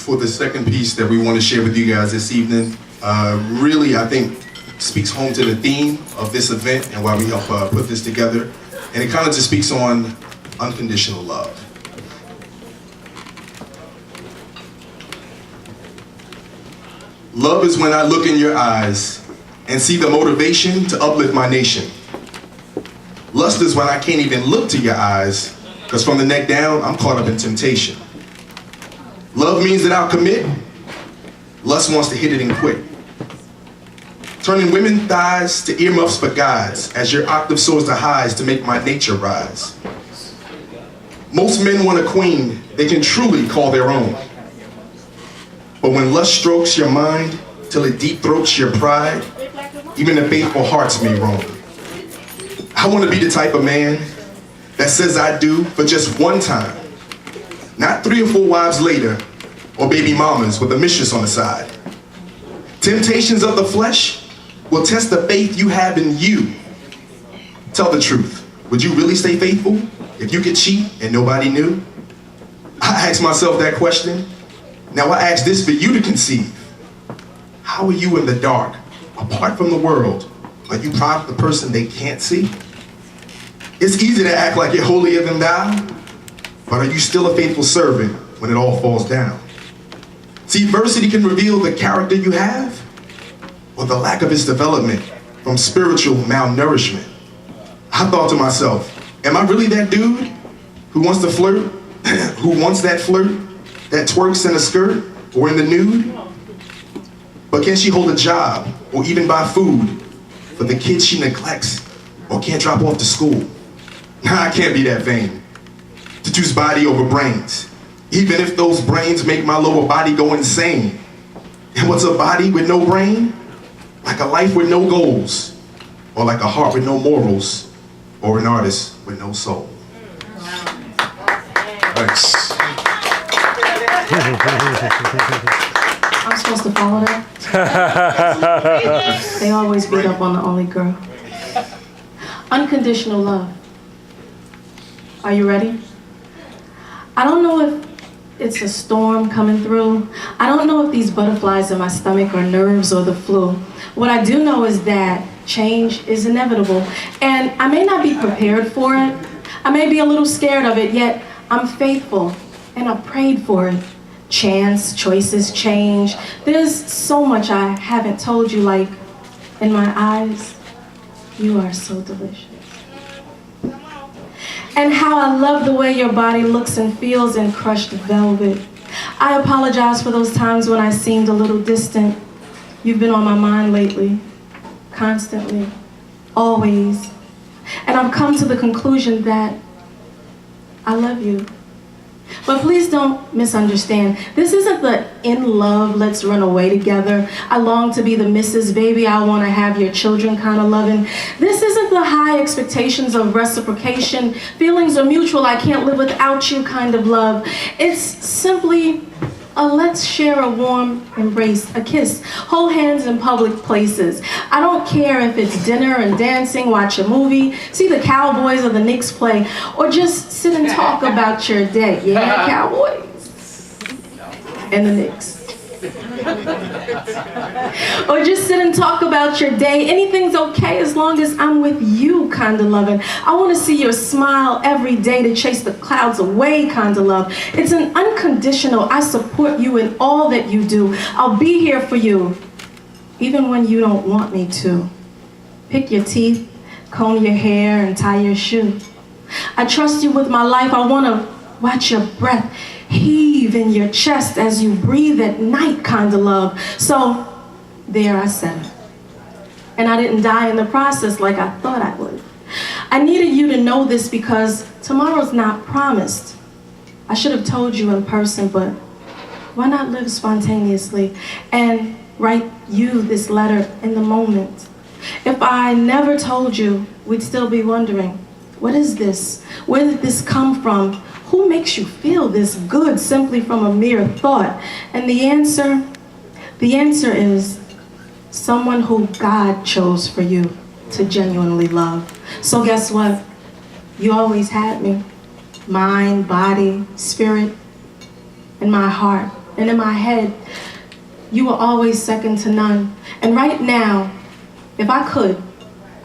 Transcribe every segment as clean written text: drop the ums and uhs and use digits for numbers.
for the second piece that we want to share with you guys this evening. Really, I think, speaks home to the theme of this event and why we help put this together. And it kind of just speaks on unconditional love. Love is when I look in your eyes and see the motivation to uplift my nation. Lust is when I can't even look to your eyes, because from the neck down, I'm caught up in temptation. Love means that I'll commit. Lust wants to hit it and quit. Turning women's thighs to earmuffs for guides, as your octave soars the highs to make my nature rise. Most men want a queen they can truly call their own. But when lust strokes your mind till it deep throats your pride, even the faithful hearts may roam. I want to be the type of man that says I do for just one time, not 3 or 4 wives later, or baby mamas with a mistress on the side. Temptations of the flesh will test the faith you have in you. Tell the truth. Would you really stay faithful if you could cheat and nobody knew? I asked myself that question. Now I ask this for you to conceive. How are you in the dark, apart from the world? Are you proud of the person they can't see? It's easy to act like you're holier than thou, but are you still a faithful servant when it all falls down? See, adversity can reveal the character you have or the lack of its development from spiritual malnourishment. I thought to myself, am I really that dude who wants to flirt, who wants that flirt that twerks in a skirt or in the nude? But can she hold a job or even buy food for the kids she neglects or can't drop off to school? Nah, I can't be that vain to choose body over brains, even if those brains make my lower body go insane. And what's a body with no brain? Like a life with no goals, or like a heart with no morals, or an artist with no soul. Nice. I'm supposed to follow that? They always beat up on the only girl. Unconditional love. Are you ready? I don't know if it's a storm coming through. I don't know if these butterflies in my stomach are nerves or the flu. What I do know is that change is inevitable, and I may not be prepared for it. I may be a little scared of it, yet I'm faithful, and I prayed for it. Chance, choices, change. There's so much I haven't told you, like, in my eyes, you are so delicious. And how I love the way your body looks and feels in crushed velvet. I apologize for those times when I seemed a little distant. You've been on my mind lately, constantly, always. And I've come to the conclusion that I love you. But please don't misunderstand. This isn't the in love, let's run away together, I long to be the Mrs. Baby, I want to have your children kind of loving. This isn't the high expectations of reciprocation, feelings are mutual, I can't live without you kind of love. It's simply a let's share a warm embrace, a kiss, hold hands in public places. I don't care if it's dinner and dancing, watch a movie, see the Cowboys or the Knicks play, or just sit and talk about your day. Yeah, Cowboys and the Knicks. Or just sit and talk about your day. Anything's okay as long as I'm with you kind of loving. I want to see your smile every day to chase the clouds away kind of love. It's an unconditional, I support you in all that you do. I'll be here for you, even when you don't want me to. Pick your teeth, comb your hair, and tie your shoe. I trust you with my life. I want to watch your breath heave in your chest as you breathe at night kind of love. So there I said it. And I didn't die in the process like I thought I would. I needed you to know this because tomorrow's not promised. I should have told you in person, but why not live spontaneously and write you this letter in the moment? If I never told you, we'd still be wondering, what is this? Where did this come from? Who makes you feel this good simply from a mere thought? And the answer is someone who God chose for you to genuinely love. So guess what? You always had me. Mind, body, spirit, and my heart And in my head, you were always second to none. And right now, if I could,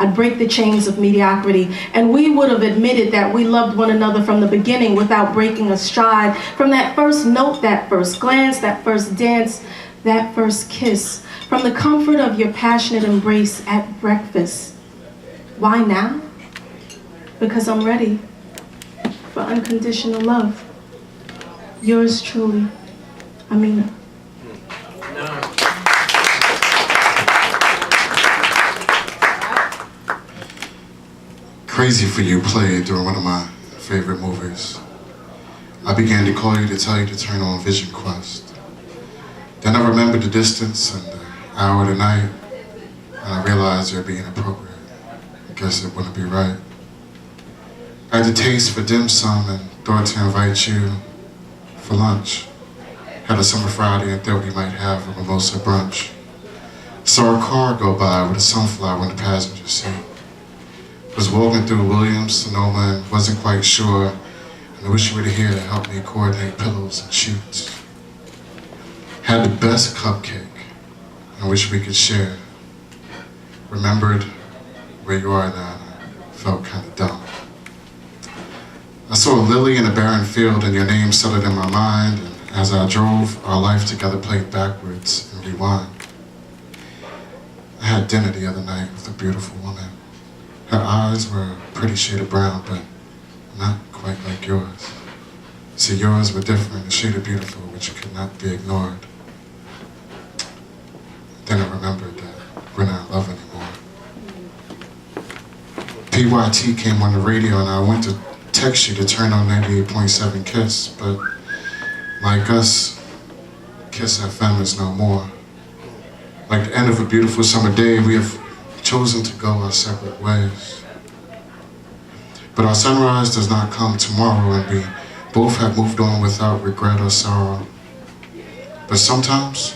I'd break the chains of mediocrity, and we would have admitted that we loved one another from the beginning without breaking a stride. From that first note, that first glance, that first dance, that first kiss. From the comfort of your passionate embrace at breakfast. Why now? Because I'm ready for unconditional love. Yours truly, Amina. Crazy for You played during one of my favorite movies. I began to call you to tell you to turn on Vision Quest. Then I remembered the distance and the hour of the night, and I realized it would be inappropriate. I guess it wouldn't be right. I had a taste for dim sum and thought to invite you for lunch. Had a summer Friday and thought we might have a mimosa brunch. Saw a car go by with a sunflower in the passenger seat. Was walking through Williams, Sonoma, and wasn't quite sure, and I wish you were here to help me coordinate pillows and sheets. Had the best cupcake, and I wish we could share. Remembered where you are now, and I felt kind of dumb. I saw a lily in a barren field, and your name settled in my mind, and as I drove, our life together played backwards and rewind. I had dinner the other night with a beautiful woman. Her eyes were a pretty shade of brown, but not quite like yours. See, yours were different, a shade of beautiful, which could not be ignored. Then I remembered that we're not in love anymore. PYT came on the radio, and I went to text you to turn on 98.7 KISS, but like us, KISS FM is no more. Like the end of a beautiful summer day, we have chosen to go our separate ways. But our sunrise does not come tomorrow, and we both have moved on without regret or sorrow. But sometimes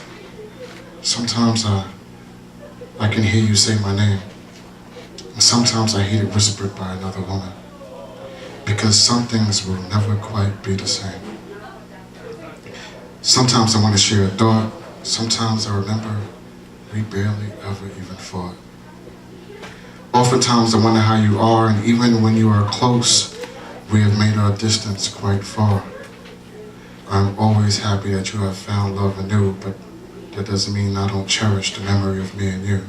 I can hear you say my name. And sometimes I hear it whispered by another woman. Because some things will never quite be the same. Sometimes I want to share a thought. Sometimes I remember we barely ever even fought. Oftentimes I wonder how you are, and even when you are close, we have made our distance quite far. I'm always happy that you have found love anew, but that doesn't mean I don't cherish the memory of me and you.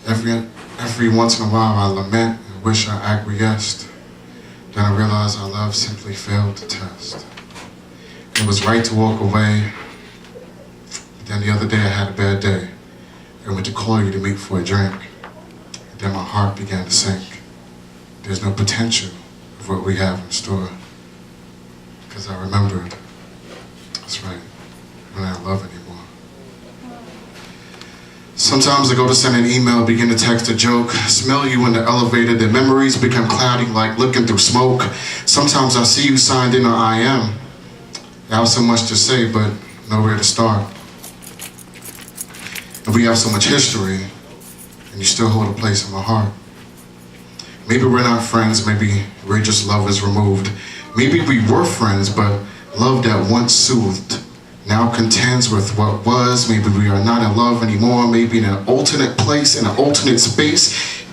Every once in a while I lament and wish I acquiesced. Then I realize our love simply failed the test. It was right to walk away, but then the other day I had a bad day. I went to call you to meet for a drink. Then my heart began to sink. There's no potential of what we have in store. Because I remembered, that's right, we're not in love anymore. Sometimes I go to send an email, begin to text a joke, smell you in the elevator, the memories become cloudy like looking through smoke. Sometimes I see you signed in on IM. I have so much to say, but nowhere to start. And we have so much history, and you still hold a place in my heart. Maybe we're not friends, maybe we're just lovers removed. Maybe we were friends, but love that once soothed now contends with what was. Maybe we are not in love anymore, maybe in an alternate place, in an alternate space.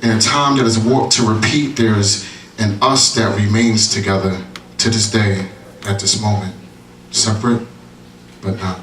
In a time that is warped to repeat, there's an us that remains together to this day, at this moment. Separate, but not.